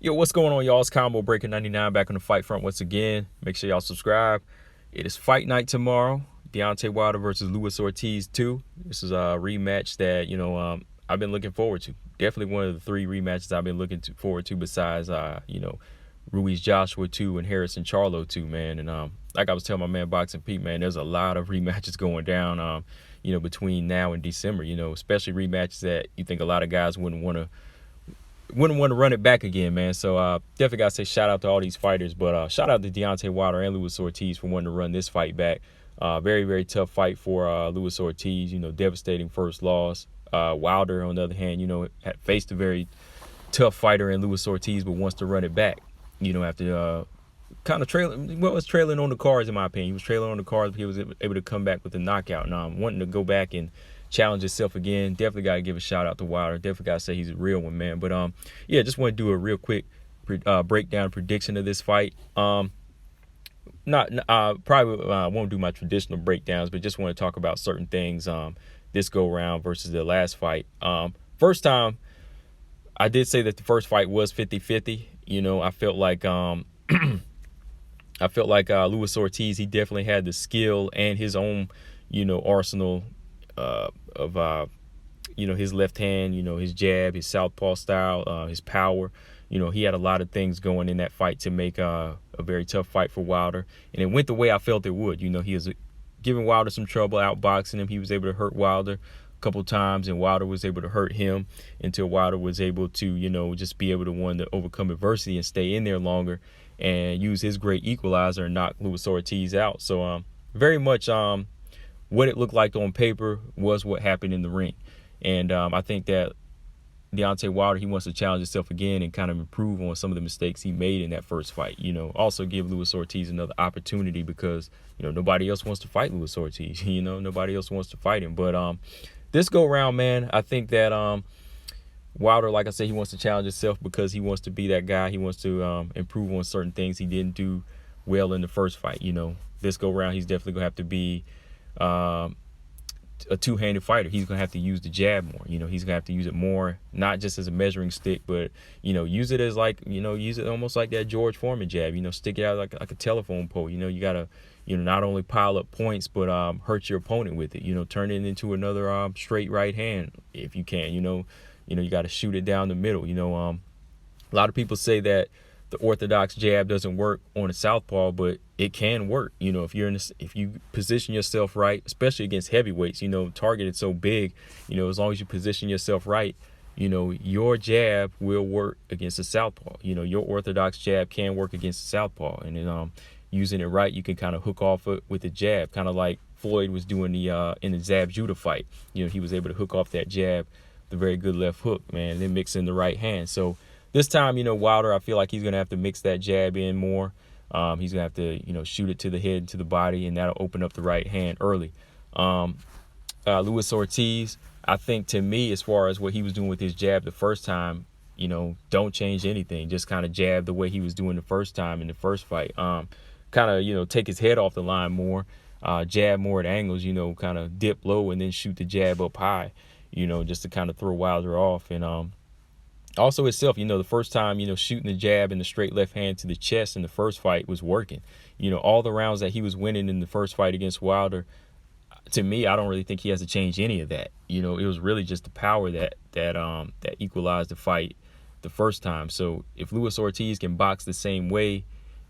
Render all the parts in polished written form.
Yo, what's going on, y'all? It's Combo Breaker 99 back on the fight front once again. Make sure y'all subscribe. It is fight night tomorrow. Deontay Wilder versus Luis Ortiz 2. This is a rematch that, I've been looking forward to. Definitely one of the three rematches I've been looking forward to besides, Ruiz Joshua 2 and Harrison Charlo 2, man. And like I was telling my man Boxing Pete, man, there's a lot of rematches going down, between now and December, especially rematches that you think a lot of guys wouldn't want to run it back again, man. So definitely got to say shout out to all these fighters. But shout out to Deontay Wilder and Luis Ortiz for wanting to run this fight back. Very, very tough fight for Luis Ortiz, devastating first loss. Wilder, on the other hand, had faced a very tough fighter in Luis Ortiz, but wants to run it back, after kind of trailing on the cards, in my opinion. He was trailing on the cards, but he was able to come back with a knockout. Now, I'm wanting to go back and challenge himself again. Definitely got to give a shout out to Wilder. Definitely got to say he's a real one, man. But just want to do a real quick breakdown prediction of this fight. Probably won't do my traditional breakdowns, but just want to talk about certain things this go round versus the last fight. First time, I did say that the first fight was 50-50. I felt like Luis Ortiz, he definitely had the skill and his own, arsenal of his left hand, his jab, his southpaw style, his power. He had a lot of things going in that fight to make a very tough fight for Wilder. And it went the way I felt it would. He was giving Wilder some trouble, outboxing him. He was able to hurt Wilder a couple times, and Wilder was able to hurt him until Wilder was able to, just be able to overcome adversity and stay in there longer and use his great equalizer and knock Luis Ortiz out. So very much what it looked like on paper was what happened in the ring. And I think that Deontay Wilder, he wants to challenge himself again and kind of improve on some of the mistakes he made in that first fight. Also give Luis Ortiz another opportunity because, nobody else wants to fight Luis Ortiz. Nobody else wants to fight him. But this go round, man, I think that Wilder, like I said, he wants to challenge himself because he wants to be that guy. He wants to improve on certain things he didn't do well in the first fight. This go round, he's definitely going to have to be a two-handed fighter. He's going to have to use the jab more. He's going to have to use it more, not just as a measuring stick, but, use it as use it almost like that George Foreman jab, stick it out like a telephone pole. You got to, not only pile up points, but hurt your opponent with it. Turn it into another straight right hand if you can. You got to shoot it down the middle. A lot of people say that the orthodox jab doesn't work on a southpaw, but it can work. If you position yourself right, especially against heavyweights, target is so big, as long as you position yourself right, your jab will work against a southpaw. Your orthodox jab can work against a southpaw, and then using it right, you can kind of hook off it with the jab, kind of like Floyd was doing in the Zab Judah fight. He was able to hook off that jab, the very good left hook, man, and then mix in the right hand. So this time, Wilder, I feel like he's going to have to mix that jab in more. He's going to have to, shoot it to the head and to the body, and that'll open up the right hand early. Luis Ortiz, I think, to me, as far as what he was doing with his jab the first time, don't change anything. Just kind of jab the way he was doing the first time in the first fight. Kind of, take his head off the line more, jab more at angles, kind of dip low and then shoot the jab up high, just to kind of throw Wilder off. And also itself, the first time, shooting the jab in the straight left hand to the chest in the first fight was working. All the rounds that he was winning in the first fight against Wilder, to me, I don't really think he has to change any of that. It was really just the power that equalized the fight the first time. So if Luis Ortiz can box the same way,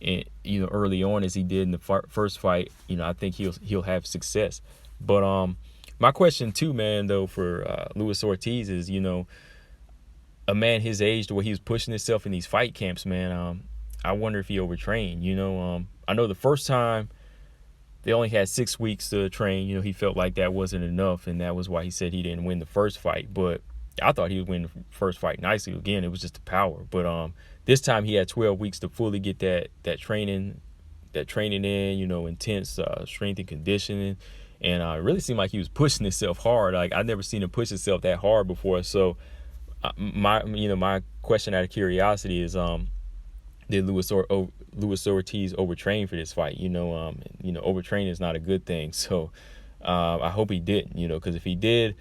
early on as he did in the first fight, I think he'll have success. But my question too, man, though, for Luis Ortiz is, a man his age, the way he was pushing himself in these fight camps, man, I wonder if he overtrained. I know the first time they only had 6 weeks to train. He felt like that wasn't enough, and that was why he said he didn't win the first fight. But I thought he would win the first fight nicely. Again, it was just the power. But this time he had 12 weeks to fully get that training in, intense strength and conditioning. And it really seemed like he was pushing himself hard. Like, I've never seen him push himself that hard before. So my question out of curiosity is, did Luis Ortiz overtrain for this fight? Overtraining is not a good thing. So I hope he didn't, because if he did,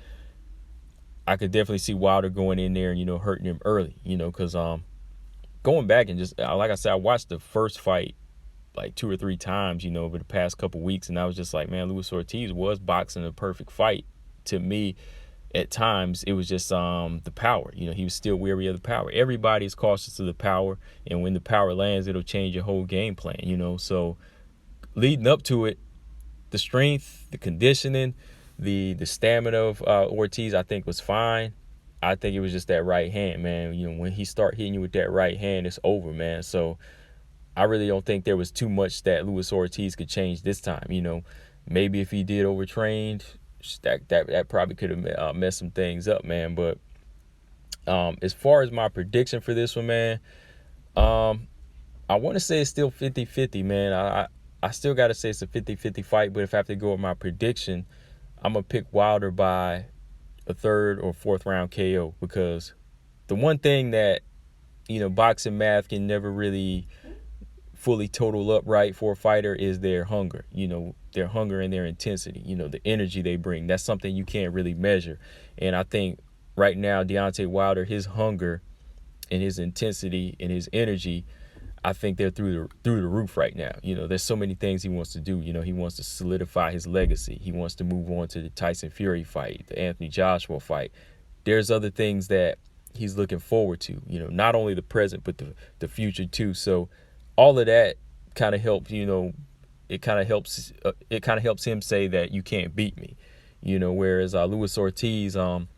I could definitely see Wilder going in there and, hurting him early, because going back and just like I said, I watched the first fight like 2 or 3 times, over the past couple weeks, and I was just like, man, Luis Ortiz was boxing a perfect fight to me. At times, it was just the power. He was still weary of the power. Everybody's cautious of the power, and when the power lands, it'll change your whole game plan. So leading up to it, the strength, the conditioning, the stamina of Ortiz, I think was fine. I think it was just that right hand, man. When he start hitting you with that right hand, it's over, man. So I really don't think there was too much that Luis Ortiz could change this time. Maybe if he did overtrained, that probably could have messed some things up, man. But as far as my prediction for this one, man, I want to say it's still 50-50, man. I still got to say it's a 50-50 fight, but if I have to go with my prediction, I'm going to pick Wilder by a third or fourth round KO, because the one thing that, boxing math can never really fully total up right for a fighter is their hunger, their hunger and their intensity, the energy they bring. That's something you can't really measure. And I think right now, Deontay Wilder, his hunger and his intensity and his energy, I think they're through the roof right now. There's so many things he wants to do. He wants to solidify his legacy. He wants to move on to the Tyson Fury fight, the Anthony Joshua fight. There's other things that he's looking forward to, not only the present, but the future too. So all of that kind of helps, it kind of helps him say that you can't beat me, whereas Luis Ortiz, I'm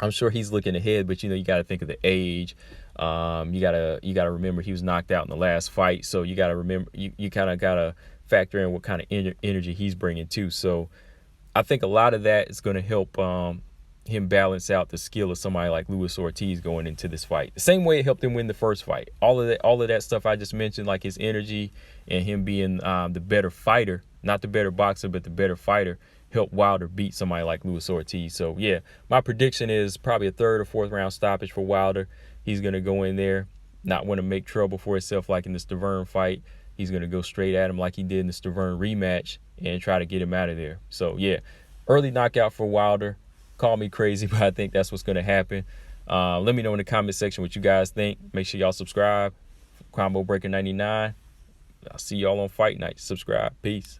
sure he's looking ahead, but you got to think of the age. You gotta remember he was knocked out in the last fight, so you gotta remember, you kind of gotta factor in what kind of energy he's bringing too. So I think a lot of that is going to help him balance out the skill of somebody like Luis Ortiz going into this fight. The same way it helped him win the first fight. All of that stuff I just mentioned, like his energy and him being the better fighter, not the better boxer, but the better fighter, helped Wilder beat somebody like Luis Ortiz. So yeah, my prediction is probably a third or fourth round stoppage for Wilder. He's going to go in there, not want to make trouble for himself like in the Stavern fight. He's going to go straight at him like he did in the Stavern rematch and try to get him out of there. So yeah, early knockout for Wilder. Call me crazy, but I think that's what's going to happen. Let me know in the comment section what you guys think. Make sure y'all subscribe. Combo Breaker 99. I'll see y'all on fight night. Subscribe. Peace.